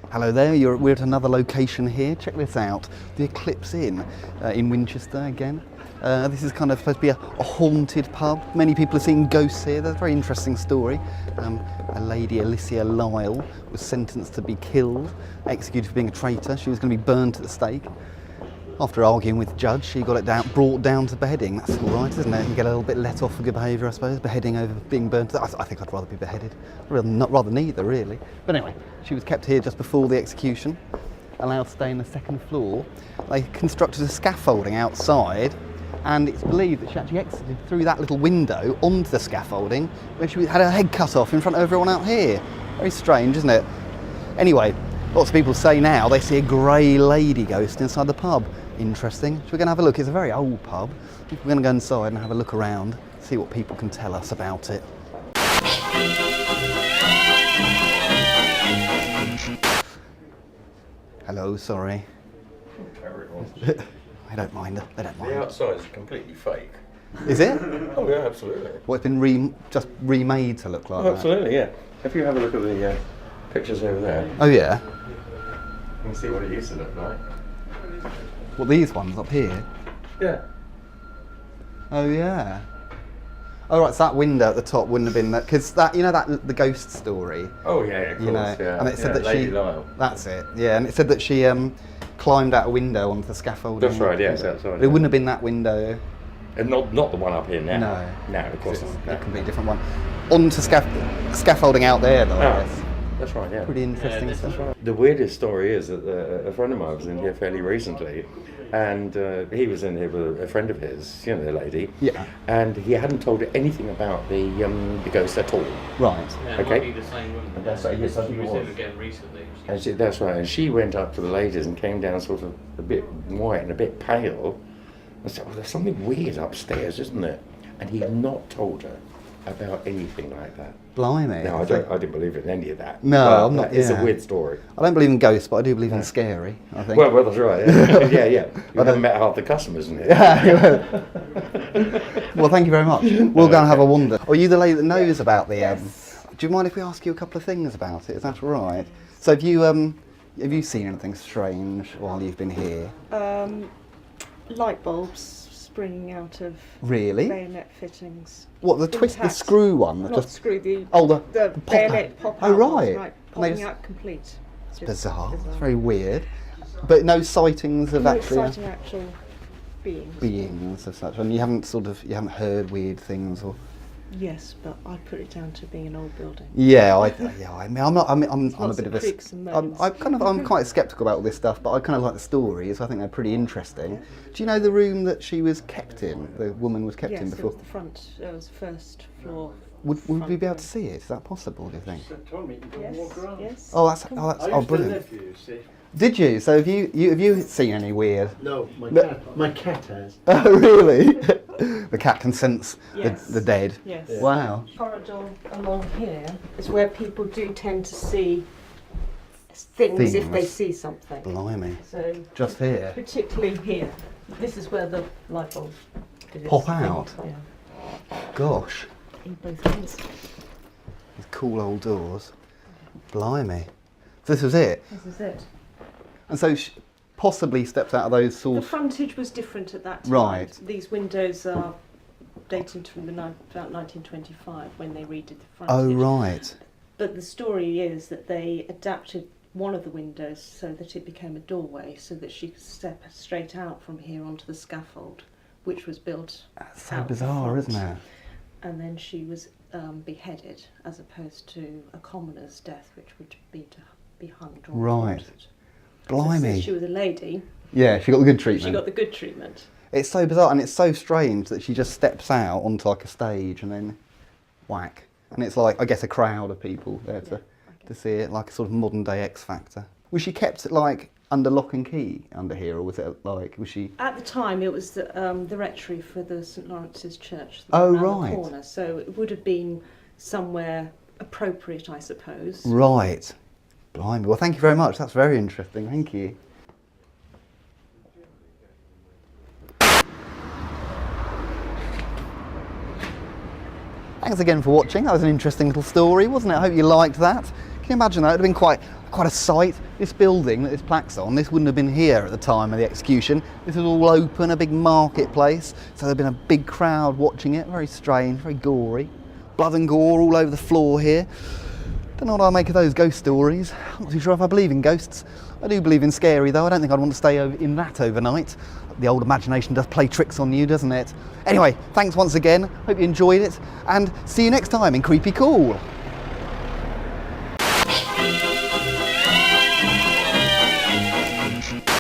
Hello there, we're at another location here. Check this out, the Eclipse Inn in Winchester again. This is kind of supposed to be a haunted pub. Many people are seeing ghosts here. There's a very interesting story. A lady, Alicia Lyle, was sentenced to be killed, executed for being a traitor. She was going to be burnt at the stake. After arguing with the judge, she got it brought down to beheading. That's all right, isn't it? You get a little bit let off for good behaviour, I suppose. Beheading over being burnt. I think I'd rather be beheaded. Rather neither, really. But anyway, she was kept here just before the execution, allowed to stay in the second floor. They constructed a scaffolding outside, and it's believed that she actually exited through that little window onto the scaffolding, where she had her head cut off in front of everyone out here. Very strange, isn't it? Anyway, lots of people say now they see a grey lady ghost inside the pub. Interesting. So we're going to have a look. It's a very old pub. We're going to go inside and have a look around, see what people can tell us about it. Hello, sorry. I don't mind. They don't mind. The outside is completely fake. Is it? Oh yeah, absolutely. Well, it's been just remade to look like that. Absolutely, yeah. If you have a look at the pictures over there, Oh yeah. you can see what it used to look like. What, these ones up here? Yeah. Oh yeah. Oh right, so that window at the top wouldn't have been that, because that, you know, that the ghost story. Oh yeah, of course. You know, yeah. and it said that Lady Lyle. That's it. Yeah, and it said that she climbed out a window onto the scaffolding. That's right. Yes, outside. But it wouldn't have been that window. And not the one up here now. No. No, of course It's not. a No. completely different one. Onto scaffolding out there, though. I Oh, guess. that's right. Yeah. Pretty interesting stuff. The weirdest story is that a friend of mine was in here fairly recently, and he was in here with a friend of his, you know, the lady. Yeah. And he hadn't told her anything about the ghost at all. Right. Yeah, it Okay. might be the same woman. And that's right, yes, I think it She was was. in again recently. And that's right. And she went up to the ladies and came down sort of a bit white and a bit pale. And said, "Well, there's something weird upstairs, isn't there?" And he had not told her about anything like that. Blimey. No, I didn't believe in any of that. No, But I'm not- It's yeah. a weird story. I don't believe in ghosts, but I do believe in scary, I think. Well, that's right. Yeah, yeah. yeah. You haven't met half the customers in here. Well, thank you very much. We'll go and have a wander. Are you the lady that knows about the... Do you mind if we ask you a couple of things about it? Is that all right? So have you seen anything strange while you've been here? Light bulbs springing out of Really? bayonet fittings. What, the twist, the Intact. screw one? That Not just... screw, the the bayonet pop Oh, out. right. Right, And they popping just- out complete. Just Bizarre. It's very weird. But no sightings of No actually exciting actual beings. beings of such, and you haven't heard weird things or... Yes, but I put it down to being an old building. Yeah, I mean, I'm a Lots bit of of creaks and I'm moans. quite sceptical about all this stuff, but I kind of like the stories. I think they're pretty interesting. Do you know the room that she was kept in? The woman was kept Yes, in it before. was the front. It was the first floor. Would we be able front to see it? Is that possible? Do you think? Yes, yes. Oh, that's brilliant. Did you? So have you seen any weird? No, my cat has. Oh, really? The cat can sense Yes. the dead. Yes. Wow. Corridor along here is where people do tend to see things if they Things. see something. Blimey. So Just here. particularly here. This is where the light bulb did its Pop thing. out? Yeah, Gosh. in both ends. These cool old doors. Blimey. So this was it. This is it. And so she possibly stepped out of those The sort of... frontage was different at that time. Right. These windows are dated from about 1925 when they redid the frontage. Oh, right. But the story is that they adapted one of the windows so that it became a doorway, so that she could step straight out from here onto the scaffold, which was built That's so out the bizarre, front. isn't it? And then she was beheaded, as opposed to a commoner's death, which would be to be hung. Drawn, Right. quartered. Blimey. So since she was a lady, Yeah, she got the good treatment. she got the good treatment. It's so bizarre, and it's so strange that she just steps out onto like a stage and then whack. And it's like, I guess, a crowd of people there to see it, like a sort of modern day X Factor. Was she kept like under lock and key under here, or was it like, was she... At the time, it was the rectory for the St Lawrence's Church. Oh, around right. the corner, so it would have been somewhere appropriate, I suppose. Right. Blimey. Well, thank you very much. That's very interesting. Thank you. Thanks again for watching. That was an interesting little story, wasn't it? I hope you liked that. Can you imagine that? It would have been quite Quite a sight. This building that this plaque's on, this wouldn't have been here at the time of the execution. This was all open, a big marketplace, so there'd been a big crowd watching it. Very strange, very gory. Blood and gore all over the floor here. Don't know what I make of those ghost stories. I'm not too sure if I believe in ghosts. I do believe in scary though. I don't think I'd want to stay in that overnight. The old imagination does play tricks on you, doesn't it? Anyway, thanks once again. Hope you enjoyed it, and see you next time in Creepy Cool.